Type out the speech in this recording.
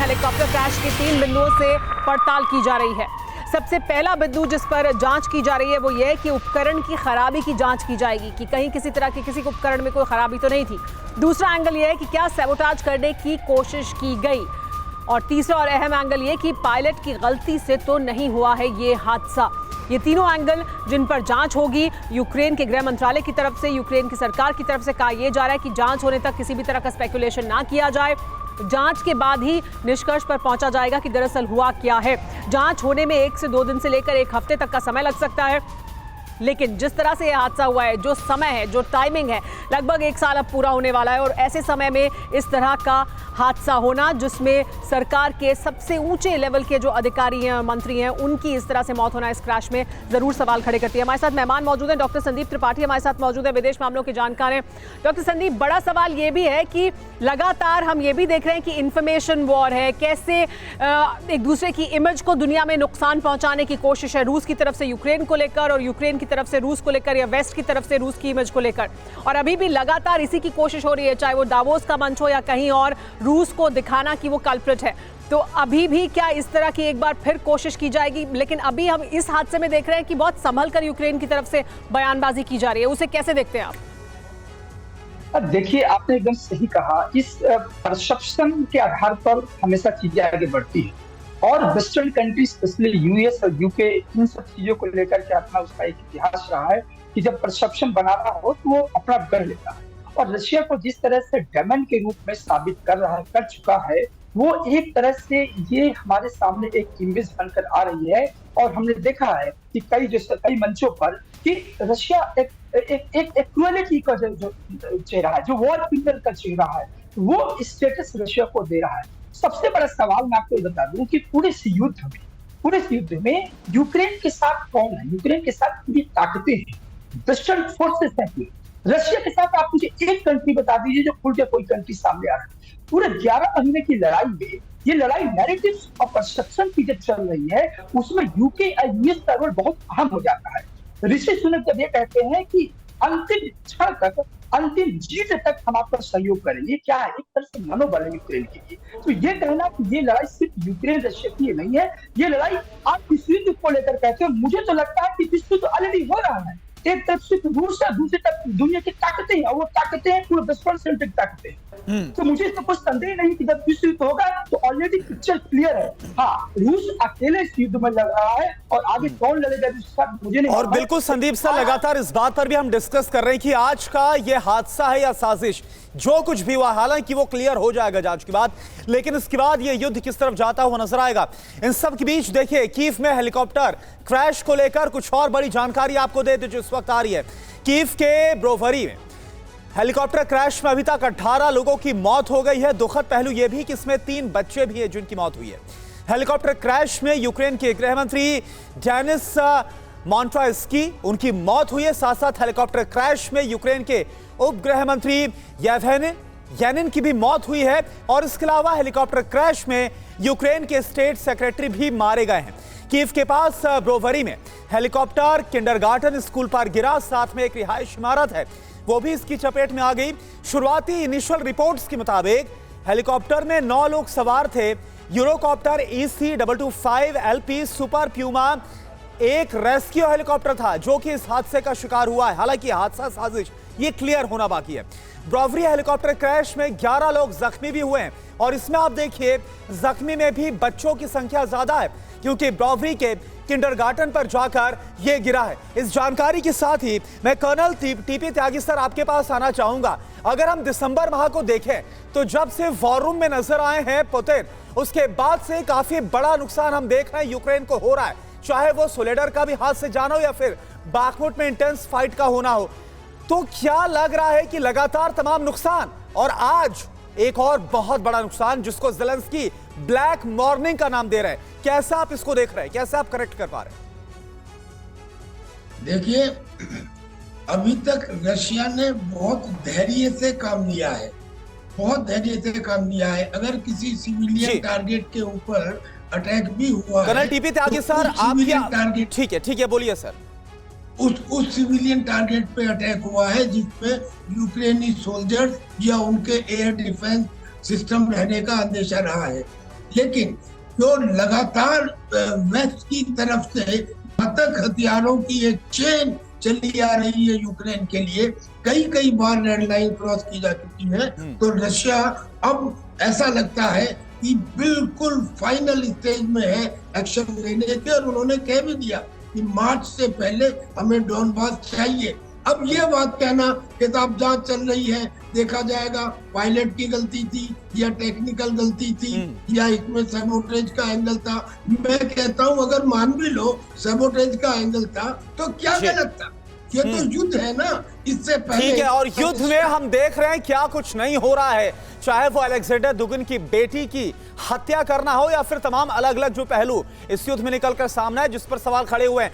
Helicopter crash के 3 बिंदुओं से पड़ताल की जा रही है। सबसे पहला बिंदु जिस पर जांच की जा रही है वो ये है कि उपकरण की खराबी की जांच की जाएगी कि कहीं किसी तरह की किसी उपकरण में कोई खराबी तो नहीं थी। दूसरा एंगल ये है कि क्या सैबोटाज करने की कोशिश की गई, और तीसरा और अहम एंगल ये कि पायलट की गलती से तो नहीं हुआ है ये हादसा। ये तीनों एंगल जिन पर जांच होगी। यूक्रेन के गृह मंत्रालय की तरफ से, यूक्रेन की सरकार की तरफ से कहा यह जा रहा है कि जांच होने तक किसी भी तरह का स्पेकुलेशन ना किया जाए। जांच के बाद ही निष्कर्ष पर पहुंचा जाएगा कि दरअसल हुआ क्या है। जांच होने में 1 से 2 दिन से लेकर 1 हफ्ते तक का समय लग सकता है, लेकिन जिस तरह से यह हादसा हुआ है, जो समय है, जो टाइमिंग है, लगभग 1 साल अब पूरा होने वाला है। और ऐसे समय में इस तरह का हादसा होना जिसमें सरकार के सबसे ऊंचे लेवल के जो अधिकारी हैं और मंत्री हैं उनकी इस तरह से मौत होना इस क्रैश में जरूर सवाल खड़े करती है। हमारे साथ मेहमान मौजूद हैं, डॉक्टर संदीप त्रिपाठी हमारे साथ मौजूद है, विदेश मामलों के जानकार हैं। डॉक्टर संदीप, बड़ा सवाल ये भी है कि लगातार हम ये भी देख रहे हैं कि इंफॉर्मेशन वॉर है, कैसे एक दूसरे की इमेज को दुनिया में नुकसान पहुंचाने की कोशिश है, रूस की तरफ से यूक्रेन को लेकर और यूक्रेन की तरफ से रूस को लेकर या वेस्ट की तरफ से रूस की इमेज को लेकर। और अभी भी लगातार इसी की कोशिश हो रही है, चाहे वो दावोस का मंच हो या कहीं और, रूस को दिखाना कि वो कल्प्रिट है। तो अभी भी क्या इस तरह की एक बार फिर कोशिश की जाएगी? लेकिन अभी हम इस हादसे में देख रहे हैं कि बहुत संभल कर यूक्रेन की तरफ से बयानबाजी की जा रही है, उसे कैसे देखते हैं आप? देखिए, आपने एकदम सही कहा। इस परसेप्शन के आधार पर हमेशा चीजें आगे बढ़ती है और वेस्टर्न कंट्री स्पेशली यूएस और यूके इन सब चीजों को लेकर के अपना उसका एक इतिहास रहा है कि जब परसेप्शन बना रहा हो तो वो अपना कर लेता है। और रशिया को जिस तरह से डैमन के रूप में साबित कर चुका है, वो एक तरह से ये हमारे सामने एक इमेज बनकर आ रही है। और हमने देखा है कि कई मंचों पर कि रशिया एक क्रुएलिटी का जो चेहरा है, जो वॉर क्रिमिनल का चेहरा है, वो स्टेटस रशिया को दे रहा है। सबसे बड़ा सवाल मैं आपको बता दूं कि पूरे इस युद्ध में यूक्रेन के साथ कौन है? यूक्रेन के साथ पूरी ताकतें हैं, वेस्टर्न फोर्सेस हैं। रशिया के साथ आप मुझे एक कंट्री बता दीजिए जो खुल के कोई कंट्री सामने आ रहा है। पूरे 11 महीने की लड़ाई में ये लड़ाई नैरेटिव्स और परसेप्शन की जब चल रही है, उसमें यूके और यूएस का रोल बहुत अहम हो जाता है। ऋषि सुनक जब ये कहते हैं कि अंतिम क्षण तक, अंतिम जीत तक हम आपका सहयोग करेंगे, क्या है? एक तरह से मनोबल है यूक्रेन के लिए। तो ये कहना कि ये लड़ाई सिर्फ यूक्रेन रशिया की नहीं है, ये लड़ाई आप विश्व युद्ध को लेकर कहते हो। मुझे तो लगता है कि विश्व युद्ध ऑलरेडी हो रहा है। एक तरफ से रूस है, दूसरी तरफ दुनिया की ताकतें हैं, और वो ताकतें हैं पूरे वेस्टर्न सेंट्रिक ताकतें। तो मुझे इसमें कुछ संदेह नहीं कि जब विश्व युद्ध होगा तो ऑलरेडी पिक्चर क्लियर है। हाँ, रूस अकेले इस युद्ध में लग रहा है और आगे कौन लड़ेगा मुझे नहीं। और बिल्कुल संदीप सर, लगातार इस बात पर भी हम डिस्कस कर रहे हैं कि आज का ये हादसा है या साजिश, जो कुछ भी हुआ, हालांकि वो क्लियर हो जाएगा जांच के बाद, लेकिन इसके बाद ये युद्ध किस तरफ जाता हुआ नजर आएगा। इन सब के बीच देखिए, कीव में हेलीकॉप्टर क्रैश को लेकर कुछ और बड़ी जानकारी आपको देते जो इस वक्त आ रही है। कीव के ब्रोवरी में हेलीकॉप्टर क्रैश में अभी तक 18 लोगों की मौत हो गई है। दुखद पहलू यह भी कि इसमें 3 बच्चे भी हैं जिनकी मौत हुई है। हेलीकॉप्टर क्रैश में यूक्रेन के गृह मंत्री डेनिस मॉन्ट्रास्की, उनकी मौत हुई है। साथ साथ हेलीकॉप्टर क्रैश में यूक्रेन के उप गृह मंत्री येवगेनी की भी मौत हुई है। और इसके अलावा हेलीकॉप्टर क्रैश में यूक्रेन के स्टेट सेक्रेटरी भी मारे गए हैं। कीव के पास ब्रोवरी में हेलीकॉप्टर किंडरगार्टन स्कूल पर गिरा, साथ में एक रिहायश इमारत है, वो भी इसकी चपेट में आ गई। शुरुआती इनिशियल रिपोर्ट्स के मुताबिक हेलीकॉप्टर में 9 लोग सवार थे। Eurocopter EC225 LP super Puma एक रेस्क्यू हेलीकॉप्टर था जो कि इस हादसे का शिकार हुआ है। हालांकि हादसा साजिश ये क्लियर होना बाकी है। ब्रोवरी हेलीकॉप्टर क्रैश में 11 लोग जख्मी भी हुए हैं और इसमें आप देखिए जख्मी में भी बच्चों की संख्या ज्यादा है, क्योंकि ब्रोवरी के किंडरगार्टन पर जाकर यह गिरा है। इस जानकारी के साथ ही मैं कर्नल टीपी त्यागी सर आपके पास आना चाहूंगा। अगर हम दिसंबर माह को देखें तो जब से वॉर रूम में नजर आए हैं पुतिन, उसके बाद से काफी बड़ा नुकसान हम देख रहे हैं यूक्रेन को हो रहा है, चाहे वो सोलेडर का भी हाथ से जाना हो या फिर बाखमुट में इंटेंस फाइट का होना हो। तो क्या लग रहा है कि लगातार तमाम नुकसान और आज एक और बहुत बड़ा नुकसान जिसको ज़ेलेंस्की ब्लैक मॉर्निंग का नाम दे रहे हैं, कैसा आप इसको देख रहे हैं, कैसे आप करेक्ट कर पा रहे हैं? देखिए, अभी तक रशिया ने बहुत धैर्य से काम लिया है, बहुत धैर्य से काम लिया है। अगर किसी सिविलियन टारगेट के ऊपर अटैक भी हुआ है, कर्नल टीपी त्यागी सर आप क्या, ठीक है बोलिए सर। उस सिविलियन टारगेट पे अटैक हुआ है जिसपे यूक्रेनी सोल्जर्स या उनके एयर डिफेंस सिस्टम रहने का अंदेशा रहा है। लेकिन जो लगातार वेस्ट की तरफ से घातक हथियारों की एक चेन चली आ रही है यूक्रेन के लिए, कई बार रेड लाइन क्रॉस की जा चुकी है, तो रशिया अब ऐसा लगता है कि बिल्कुल फाइनल स्टेज में है एक्शन लेने के, और उन्होंने कह भी दिया कि मार्च से पहले हमें डॉनबास चाहिए। अब ये बात कहना कि साहब जांच चल रही है, देखा जाएगा, पायलट की गलती थी या टेक्निकल गलती थी या इसमें सबोटेज का एंगल था, मैं कहता हूं अगर मान भी लो सबोटेज का एंगल था तो क्या गलत था? ये तो युद्ध है ना, इससे पहले। ठीक है, और युद्ध में हम देख रहे हैं क्या कुछ नहीं हो रहा है, चाहे वो अलेक्जेंडर दुगिन की बेटी की हत्या करना हो या फिर तमाम अलग अलग जो पहलू इस युद्ध में निकलकर सामने है, जिस पर सवाल खड़े हुए हैं।